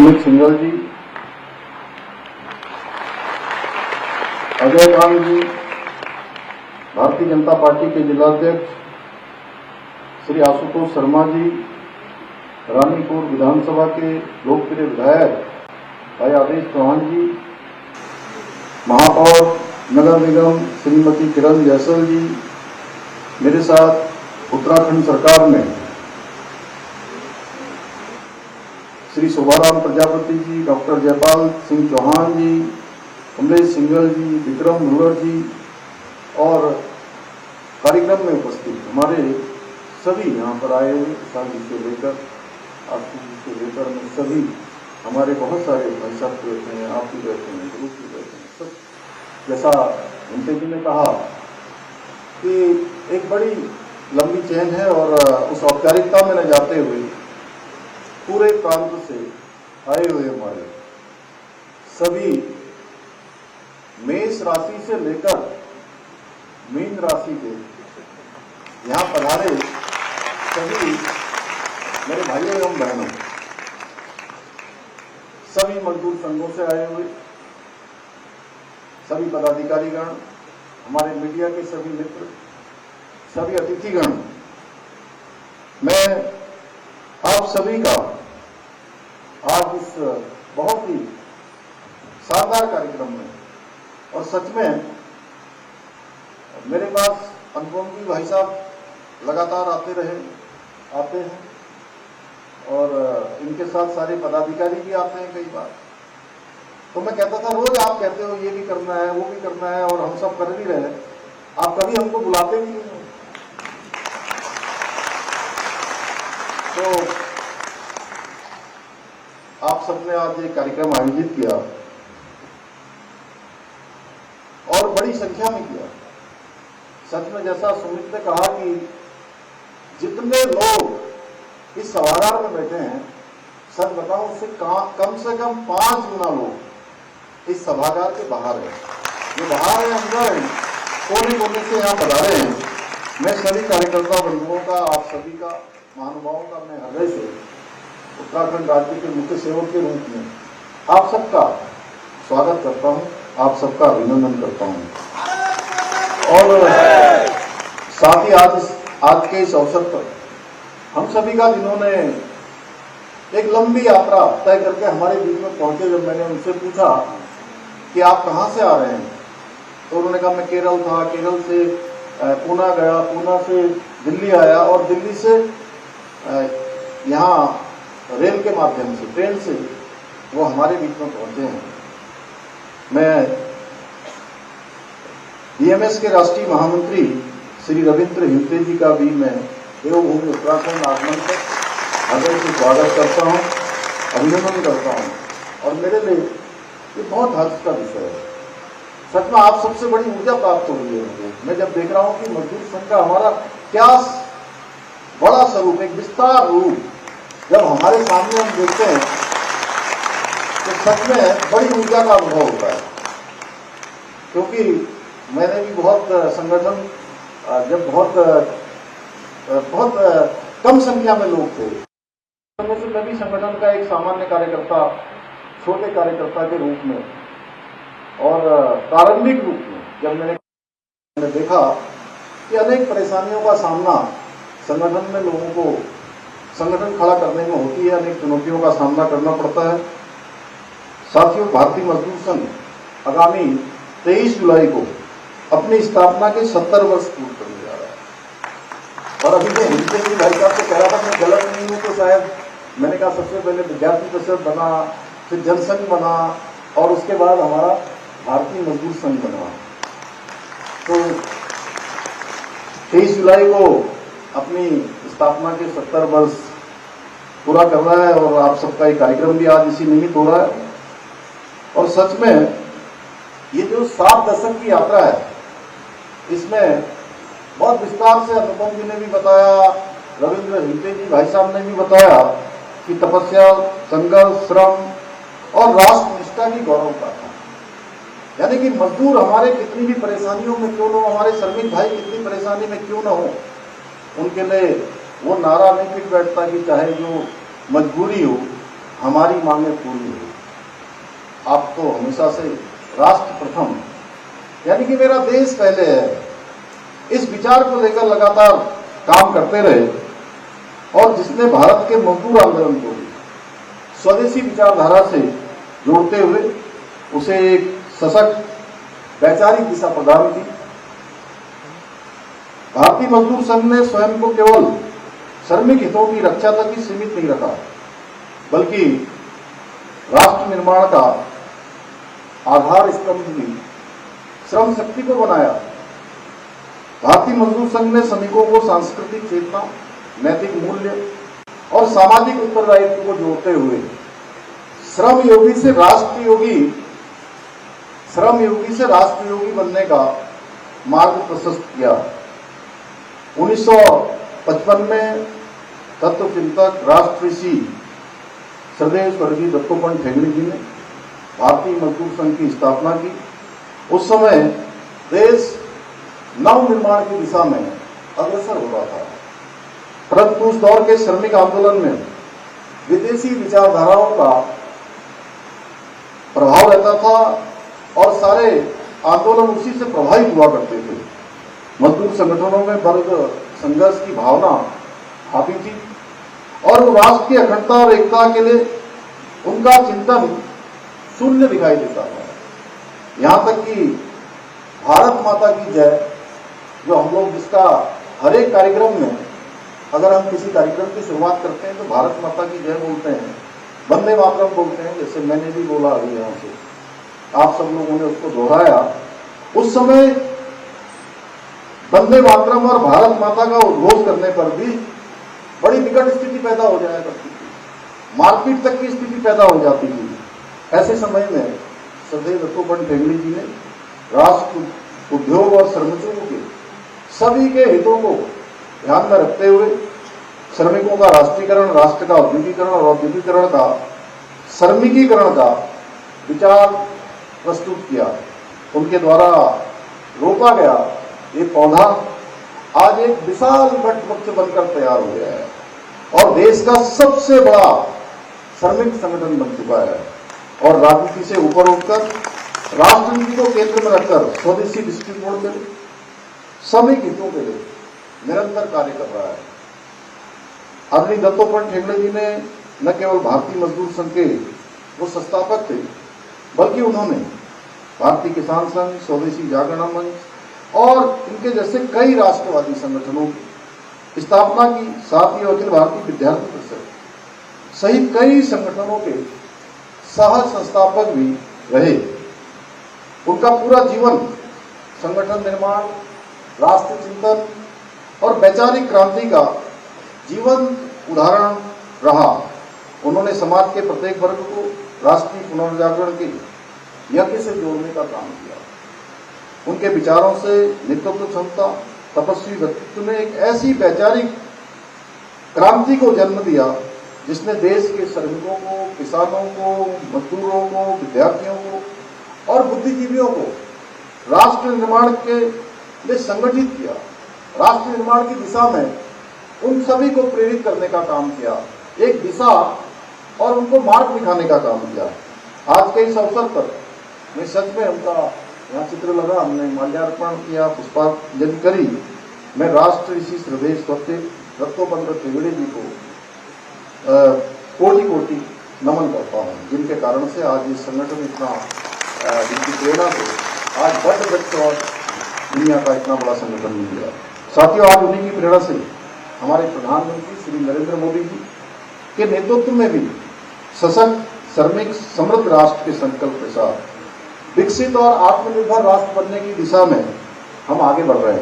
सुमित सिंघल जी, अजय खान जी, Bharatiya Janata party के जिलाध्यक्ष श्री आशुतोष शर्मा जी, रानीपुर विधानसभा के लोकप्रिय विधायक भाई आदेश चौहान जी, महापौर नगर निगम श्रीमती किरण जैसल जी, मेरे साथ उत्तराखंड सरकार में श्री शोभाराम प्रजापति जी, डॉक्टर जयपाल सिंह चौहान जी, कमलेश सिंघल जी, विक्रम भुल्लर जी और कार्यक्रम में उपस्थित हमारे सभी यहाँ पर आए हुए किसान जी से लेकर आरती जी से लेकर में सभी हमारे बहुत सारे भाई साहब बैठे हैं, आप भी बैठे हैं, ग्रुप भी बैठे हैं, सब जैसा घंटे जी ने कहा कि एक बड़ी लंबी चेन है और उस औपचारिकता में न जाते हुए पूरे प्रांत से आए हुए हमारे सभी मेष राशि से लेकर मीन राशि के यहाँ पधारे सभी मेरे भाइयों एवं बहनों, सभी मजदूर संघों से आए हुए सभी पदाधिकारीगण, हमारे मीडिया के सभी मित्र, सभी अतिथिगण, मैं आप सभी का आज इस बहुत ही शानदार कार्यक्रम में और सच में मेरे पास अनुपम जी भाई साहब लगातार आते हैं और इनके साथ सारे पदाधिकारी भी आते हैं कई बार। तो मैं कहता था रोज आप कहते हो ये भी करना है वो भी करना है और हम सब कर भी रहे हैं, आप कभी हमको बुलाते भी नहीं हो। तो आप सबने आज ये कार्यक्रम आयोजित किया और बड़ी संख्या में किया। सच में जैसा सुमित ने कहा कि जितने लोग इस सभागार में बैठे हैं, सच बताऊं उससे कम से कम 5 गुना लोग इस सभागार के बाहर हैं। जो बाहर है अंदर है, कोने कोने से यहाँ पधारे हैं। मैं सभी कार्यकर्ता बंधुओं का, आप सभी का, महानुभावों का मैं हृदय से उत्तराखंड राज्य के मुख्य सेवक के रूप में आप सबका स्वागत करता हूं, आप सबका अभिनंदन करता हूं। और साथ ही आज के इस अवसर पर हम सभी का जिन्होंने एक लंबी यात्रा तय करके हमारे बीच में पहुंचे, जब मैंने उनसे पूछा कि आप कहां से आ रहे हैं तो उन्होंने कहा मैं केरल था, केरल से पूना गया, पूना से दिल्ली आया और दिल्ली से यहाँ रेल के माध्यम से, ट्रेन से वो हमारे बीच में पहुंचे हैं। मैं बीएमएस के राष्ट्रीय महामंत्री श्री रविंद्र हिंते जी का भी मैं देवभूमि उत्तराखंड आगमन पर हृदय से स्वागत करता हूं, अभिनंदन करता हूं और मेरे लिए ये बहुत हर्ष का विषय है। सच में आप सबसे बड़ी ऊर्जा प्राप्त हो रही है मुझे। मैं जब देख रहा हूं कि मजदूर संघ का हमारा क्या बड़ा स्वरूप, एक विस्तार रूप जब हमारे सामने हम देखते हैं तो सच में बड़ी ऊर्जा का अनुभव होता है। क्योंकि मैंने भी बहुत संगठन, जब बहुत कम संख्या में लोग थे, मैं भी संगठन का एक सामान्य कार्यकर्ता, छोटे कार्यकर्ता के रूप में और प्रारंभिक रूप में जब मैंने देखा कि अनेक परेशानियों का सामना संगठन में लोगों को संगठन खड़ा करने में होती है, अनेक चुनौतियों का सामना करना पड़ता है। साथियों, भारतीय मजदूर संघ आगामी 23 जुलाई को अपनी स्थापना के 70 वर्ष पूर्ण करने जा रहा है। और अभी मैं हिंदे जी भाई साहब से कह रहा था, मैं गलत नहीं हूँ तो शायद मैंने कहा सबसे पहले विद्यार्थी परिषद बना, फिर जनसंघ बना और उसके बाद हमारा भारतीय मजदूर संघ बना। तो 23 जुलाई को अपनी स्थापना के 70 वर्ष पूरा कर रहा है और आप सबका एक कार्यक्रम भी आज इसी निमित्त हो रहा है। और सच में ये जो 7 दशक की यात्रा है, इसमें बहुत विस्तार से अनुपम जी ने भी बताया, रविंद्र हिंते जी भाई साहब ने भी बताया कि तपस्या, संघर्ष, श्रम और राष्ट्र निष्ठा की गौरव गाथा। यानी कि मजदूर हमारे कितनी भी परेशानियों में क्यों न हो, हमारे श्रमिक भाई कितनी परेशानी में क्यों न हो, उनके लिए वो नारा नहीं फिट बैठता कि चाहे जो मजबूरी हो हमारी मांगें पूरी हुई। आप तो हमेशा से राष्ट्र प्रथम, यानी कि मेरा देश पहले है, इस विचार को लेकर लगातार काम करते रहे और जिसने भारत के मजदूर आंदोलन को भी स्वदेशी विचारधारा से जोड़ते हुए उसे एक सशक्त वैचारिक दिशा प्रदान की। भारतीय मजदूर संघ ने स्वयं को केवल श्रमिक हितों की रक्षा तक ही सीमित नहीं रखा, बल्कि राष्ट्र निर्माण का आधार स्तंभ भी श्रम शक्ति को बनाया। भारतीय मजदूर संघ ने श्रमिकों को सांस्कृतिक चेतना, नैतिक मूल्य और सामाजिक उत्तरदायित्व को जोड़ते हुए श्रम योगी से राष्ट्र योगी बनने का मार्ग प्रशस्त किया। 1955 में तत्व चिंतक राष्ट्रऋषि श्रद्धेय स्वर्गीय दत्तोपंत ठेंगड़ी जी ने भारतीय मजदूर संघ की स्थापना की। उस समय देश नव निर्माण की दिशा में अग्रसर हो रहा था, परंतु उस दौर के श्रमिक आंदोलन में विदेशी विचारधाराओं का प्रभाव रहता था और सारे आंदोलन उसी से प्रभावित हुआ करते थे। मजदूर संगठनों में वर्ग संघर्ष की भावना हावी थी और राष्ट्र की अखंडता और एकता के लिए उनका चिंतन शून्य दिखाई देता था। यहां तक कि भारत माता की जय, जो हम लोग जिसका हर एक कार्यक्रम में अगर हम किसी कार्यक्रम की शुरुआत करते हैं तो भारत माता की जय बोलते हैं, वंदे मातरम बोलते हैं, जैसे मैंने भी बोला अभी यहां से, आप सब लोगों ने उसको दोहराया। उस समय वंदे मातरम और भारत माता का उद्घोष करने पर भी बड़ी विकट स्थिति पैदा हो जाया करती थी, मारपीट तक की स्थिति पैदा हो जाती थी। ऐसे समय में श्रद्धेय दत्तोपंत ठेंगड़ी जी ने राष्ट्र, उद्योग और श्रमिकों के सभी के हितों को ध्यान में रखते हुए श्रमिकों का राष्ट्रीयकरण, राष्ट्र का औद्योगिकरण और औद्योगिकरण का श्रमिकीकरण का विचार प्रस्तुत किया। उनके द्वारा रोपा गया ये पौधा आज एक विशाल वट वृक्ष बनकर तैयार हो गया है और देश का सबसे बड़ा श्रमिक संगठन बन चुका है और राजनीति से ऊपर उठकर राष्ट्रनीति को केंद्र में रखकर स्वदेशी दृष्टिकोण के लिए, श्रमिक हितों के लिए निरंतर कार्य कर रहा है। आदरणीय दत्तोपंत ठेंगड़ी जी ने न केवल भारतीय मजदूर संघ के वो संस्थापक थे, बल्कि उन्होंने भारतीय किसान संघ, स्वदेशी जागरण मंच और इनके जैसे कई राष्ट्रवादी संगठनों की स्थापना की। साथ ही अखिल भारतीय विद्यार्थी परिषद सहित कई संगठनों के सह संस्थापक भी रहे। उनका पूरा जीवन संगठन निर्माण, राष्ट्र चिंतन और वैचारिक क्रांति का जीवन उदाहरण रहा। उन्होंने समाज के प्रत्येक वर्ग को राष्ट्रीय पुनर्जागरण के यज्ञ से जोड़ने का काम किया। उनके विचारों से नेतृत्व क्षमता, तपस्वी व्यक्तित्व ने एक ऐसी वैचारिक क्रांति को जन्म दिया जिसने देश के श्रमिकों को, किसानों को, मजदूरों को, विद्यार्थियों को और बुद्धिजीवियों को राष्ट्र निर्माण के लिए संगठित किया। राष्ट्र निर्माण की दिशा में उन सभी को प्रेरित करने का काम किया, एक दिशा और उनको मार्ग दिखाने का काम किया। आज के इस अवसर पर मैं सच में उनका यहाँ चित्र लगा, हमने माल्यार्पण किया, पुष्पांजलि करी। मैं राष्ट्र ऋषि श्रद्धेय दत्तोपंत ठेंगड़ी जी को कोटि कोटि नमन करता हूँ, जिनके कारण से आज ये संगठन इतना, जिनकी प्रेरणा से आज बच्च और दुनिया का इतना बड़ा संगठन मिल गया। साथियों, आज उन्हीं की प्रेरणा से हमारे प्रधानमंत्री श्री नरेंद्र मोदी जी के नेतृत्व में भी सशक्त, श्रमिक, समृद्ध राष्ट्र के संकल्प के साथ विकसित और आत्मनिर्भर राष्ट्र बनने की दिशा में हम आगे बढ़ रहे हैं।